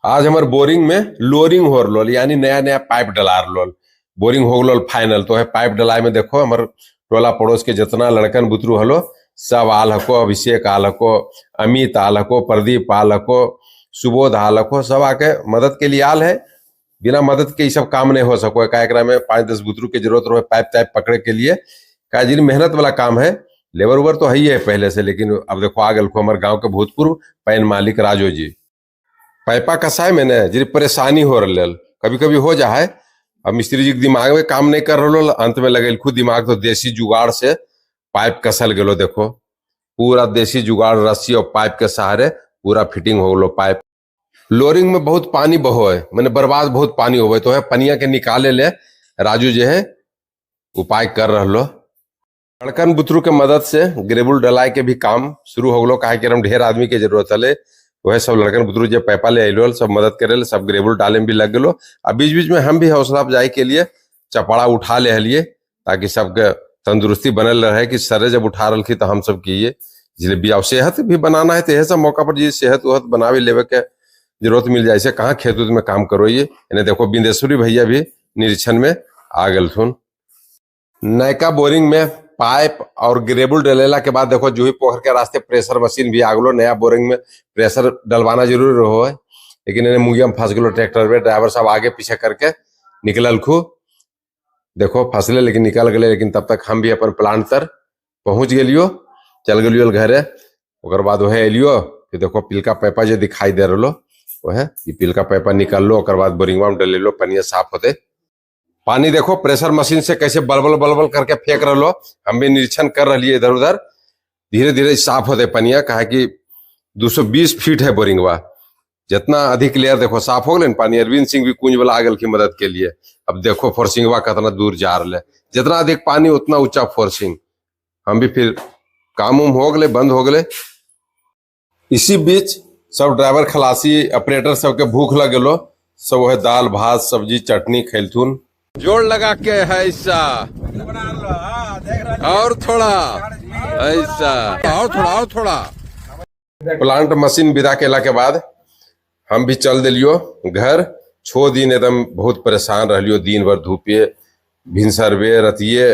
आज हमारे बोरिंग में लोरिंग हो रहा यानी नया नया पाइप डला रहा बोरिंग हो गल फाइनल तो है पाइप डलाए में देखो हमारे टोला पड़ोस के जितना लड़कन बुतरू हलो सब आल हको, अभिषेक आल हको, अमित आल हको, प्रदीप आल हको, सुबोध आल हको, सब आके मदद के लिए आल है। बिना मदद के ये सब काम नहीं हो सको का में 5-10 बुतरू की जरूरत रहे पाइप टाइप पकड़े के लिए का जी मेहनत वाला काम है। लेबर उबर तो है ही है पहले से, लेकिन अब देखो आ गल हमारे गाँव के भूतपूर्व पैन मालिक राजो जी पैपा कसाय में न जी परेशानी हो रहा कभी कभी हो जाए। अब मिस्त्री जी के दिमाग में काम नहीं कर रहा, अंत में लगे खुद दिमाग तो देसी जुगाड़ से पाइप कसल गलो। देखो पूरा देसी जुगाड़ रस्सी और पाइप के सहारे पूरा फिटिंग हो गलो पाइप। लोरिंग में बहुत पानी बहो है, मैंने बर्बाद बहुत पानी हो तो है पनिया के निकाले ले राजू जो है उपाय कर रहा। लड़कन बुतरू के मदद से ग्रेबुल डलाए के भी काम शुरू हो गलो काहे कि हम ढेर आदमी के जरूरत है। वह सब लड़कन बुतरू जो पैपा ले आइलो सब मदद करे सब ग्रेबुल डाले में भी लग गलो। अब बीच बीच में हम भी हौसला अफजाई के लिए चपड़ा उठा ले लिए ताकि सबके तंदुरुस्ती बनल रहे कि सरे जब उठा रही तो हम सब किए इसलिए भी। अब सेहत भी बनाना है तो यह सब मौका पर जी सेहत वहत बनावे लेवे के जरूरत मिल जाए। ऐसे कहाँ खेत में काम करो ये इन्हें देखो बिंदेश्वरी भैया भी निरीक्षण में आ गलथुन। नयका बोरिंग में पाइप और ग्रेबुल डलेला के बाद देखो जूही पोखर के रास्ते प्रेशर मशीन भी आ गलो। नया बोरिंग में प्रेशर डलवाना जरूरी रहो है, लेकिन इन्हें मुंगिया में फंस गलो ट्रैक्टर में। ड्राइवर साहब आगे पीछे करके निकलल खू देखो फसले लेकिन निकल गए। लेकिन तब तक हम भी अपन प्लांट तर पहुंच गलियो, चल गलियो घरे। ओकर बाद वह एलियो फिर देखो पिलका पैपा जो दिखाई दे रहा वह ये पिलका पैपा निकल लो। ओकर बाद बोरिंगवा में डले लो, पनिया साफ होते। पानी देखो प्रेशर मशीन से कैसे बलबल बलबल करके फेंक रहा। हम भी निरीक्षण कर रही इधर उधर, धीरे धीरे साफ होते पनिया कहा कि 220 फीट है बोरिंगवा। जितना अधिक लेयर देखो साफ हो गए पानी। अरविंद सिंह भी कुंज वाला आ गल की मदद के लिए। अब देखो फोर्सिंगवा कितना दूर जा रहा है, जितना अधिक पानी उतना ऊंचा फोर्सिंग। हम भी फिर काम उम हो गए, बंद हो गए। इसी बीच सब ड्राइवर खलासी ऑपरेटर सबके भूख लग गलो, सब वह दाल भात सब्जी चटनी खेलथुन। जोड़ लगा के है ऐसा और थोड़ा ऐसा और थोड़ा प्लांट मशीन विदा केला के बाद हम भी चल दिलियो घर। 6 दिन एकदम बहुत परेशान रहियो, दिन भर धूपे भिनसरवे रतिये